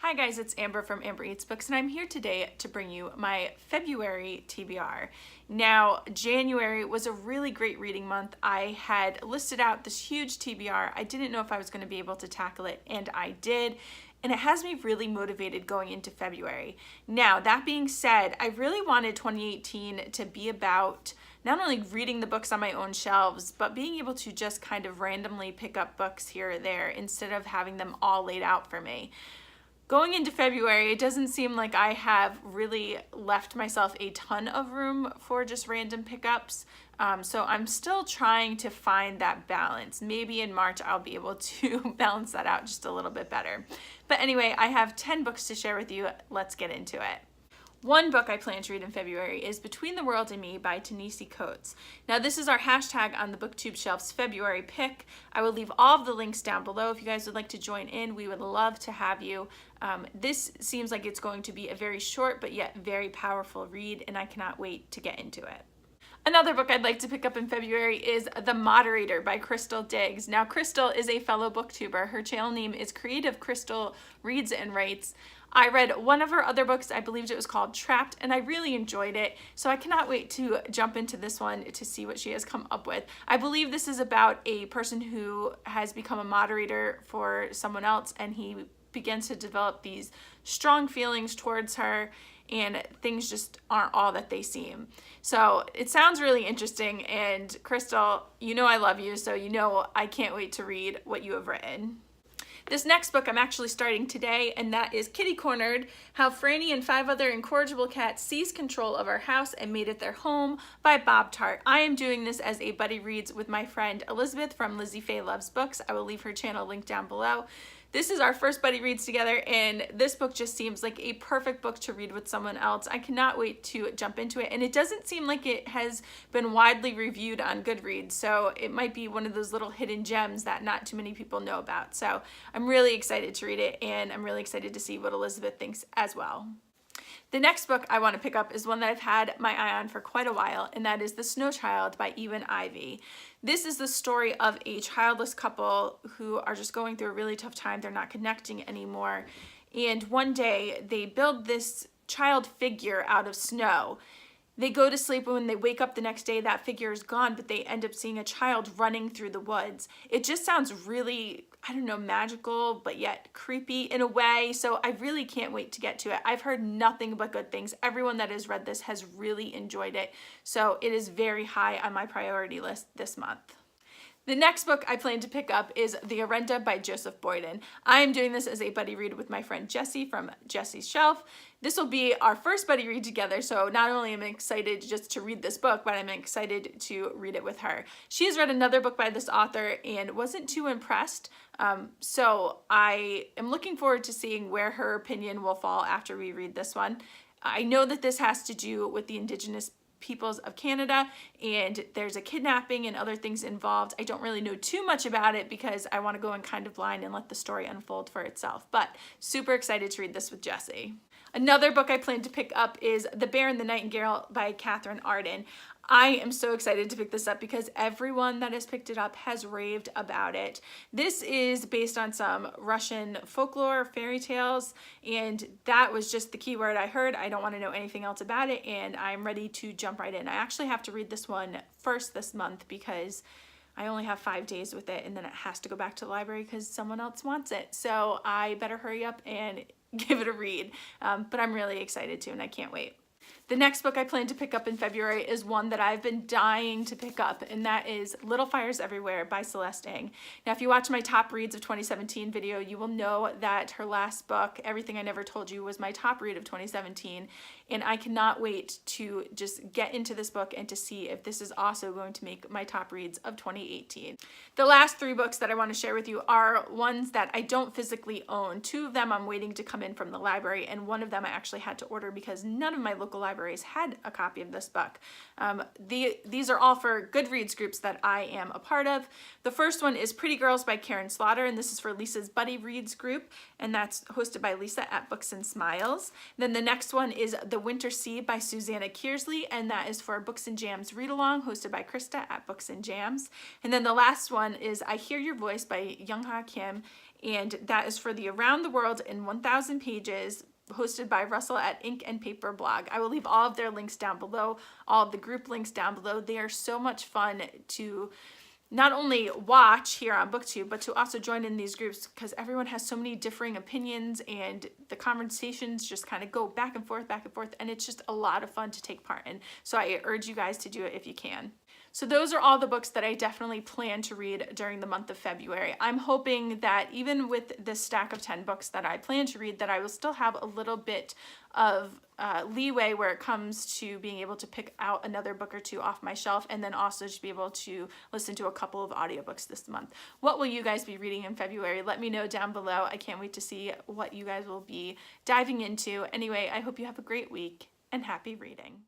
Hi guys, it's Amber from Amber Eats Books, and I'm here today to bring you my February TBR. Now, January was a really great reading month. I had listed out this huge TBR. I didn't know if I was going to be able to tackle it, and I did. And it has me really motivated going into February. Now, that being said, I really wanted 2018 to be about not only reading the books on my own shelves, but being able to just kind of randomly pick up books here or there instead of having them all laid out for me. Going into February, it doesn't seem like I have really left myself a ton of room for just random pickups. So I'm still trying to find that balance. Maybe in March I'll be able to balance that out just a little bit better. But anyway, I have 10 books to share with you. Let's get into it. One book I plan to read in February is Between the World and Me by Ta-Nahisi Coates. Now this is our hashtag on the Booktube Shelf's February pick. I will leave all of the links down below if you guys would like to join in. We would love to have you. This seems like it's going to be a very short but yet very powerful read, and I cannot wait to get into it. Another book I'd like to pick up in February is The Moderator by Crystal Diggs. Now Crystal is a fellow booktuber. Her channel name is Creative Crystal Reads and Writes. I read one of her other books, I believe it was called Trapped, and I really enjoyed it. So I cannot wait to jump into this one to see what she has come up with. I believe this is about a person who has become a moderator for someone else, and he begins to develop these strong feelings towards her, and things just aren't all that they seem. So it sounds really interesting, and Crystal, you know I love you, so you know I can't wait to read what you have written. This next book I'm actually starting today, and that is Kitty Cornered, How Franny and 5 Other Incorrigible Cats Seized Control of Our House and Made It Their Home by Bob Tart. I am doing this as a buddy reads with my friend Elizabeth from Lizzie Faye Loves Books. I will leave her channel linked down below. This is our first buddy reads together, and this book just seems like a perfect book to read with someone else. I cannot wait to jump into it, and it doesn't seem like it has been widely reviewed on Goodreads, so it might be one of those little hidden gems that not too many people know about. So I'm really excited to read it, and I'm really excited to see what Elizabeth thinks as well. The next book I want to pick up is one that I've had my eye on for quite a while, and that is The Snow Child by Ewan Ivey. This is the story of a childless couple who are just going through a really tough time. They're not connecting anymore. And one day they build this child figure out of snow. They go to sleep, and when they wake up the next day, that figure is gone, but they end up seeing a child running through the woods. It just sounds really, I don't know, magical, but yet creepy in a way. So I really can't wait to get to it. I've heard nothing but good things. Everyone that has read this has really enjoyed it. So it is very high on my priority list this month. The next book I plan to pick up is The Orenda by Joseph Boyden. I am doing this as a buddy read with my friend Jessie from Jessie's Shelf. This will be our first buddy read together, so not only am I excited just to read this book, but I'm excited to read it with her. She has read another book by this author and wasn't too impressed, so I am looking forward to seeing where her opinion will fall after we read this one. I know that this has to do with the Indigenous peoples of Canada, and there's a kidnapping and other things involved. I don't really know too much about it because I want to go in kind of blind and let the story unfold for itself, but super excited to read this with Jessie. Another book I plan to pick up is The Bear and the Nightingale by Catherine Arden. I am so excited to pick this up because everyone that has picked it up has raved about it. This is based on some Russian folklore, fairy tales, and that was just the key word I heard. I don't want to know anything else about it, and I'm ready to jump right in. I actually have to read this one first this month because I only have 5 days with it, and then it has to go back to the library because someone else wants it. So I better hurry up and give it a read. But I'm really excited to, and I can't wait. The next book I plan to pick up in February is one that I've been dying to pick up, and that is Little Fires Everywhere by Celeste Ng. Now, if you watch my top reads of 2017 video, you will know that her last book, Everything I Never Told You, was my top read of 2017, and I cannot wait to just get into this book and to see if this is also going to make my top reads of 2018. The last 3 books that I want to share with you are ones that I don't physically own. 2 of them I'm waiting to come in from the library, and one of them I actually had to order because none of my local libraries had a copy of this book. These are all for Goodreads groups that I am a part of. The first one is Pretty Girls by Karen Slaughter, and this is for Lisa's Buddy Reads group, and that's hosted by Lisa at Books and Smiles. Then the next one is The Winter Sea by Susanna Kearsley, and that is for Books and Jams Read Along, hosted by Krista at Books and Jams. And then the last one is I Hear Your Voice by Young Ha Kim, and that is for the Around the World in 1,000 Pages, hosted by Russell at Ink and Paper blog. I will leave all of their links down below, all of the group links down below. They are so much fun to not only watch here on BookTube, but to also join in these groups, because everyone has so many differing opinions and the conversations just kind of go back and forth, and it's just a lot of fun to take part in. So I urge you guys to do it if you can. So those are all the books that I definitely plan to read during the month of February. I'm hoping that even with this stack of 10 books that I plan to read, that I will still have a little bit of leeway where it comes to being able to pick out another book or two off my shelf, and then also to be able to listen to a couple of audiobooks this month. What will you guys be reading in February? Let me know down below. I can't wait to see what you guys will be diving into. Anyway, I hope you have a great week and happy reading.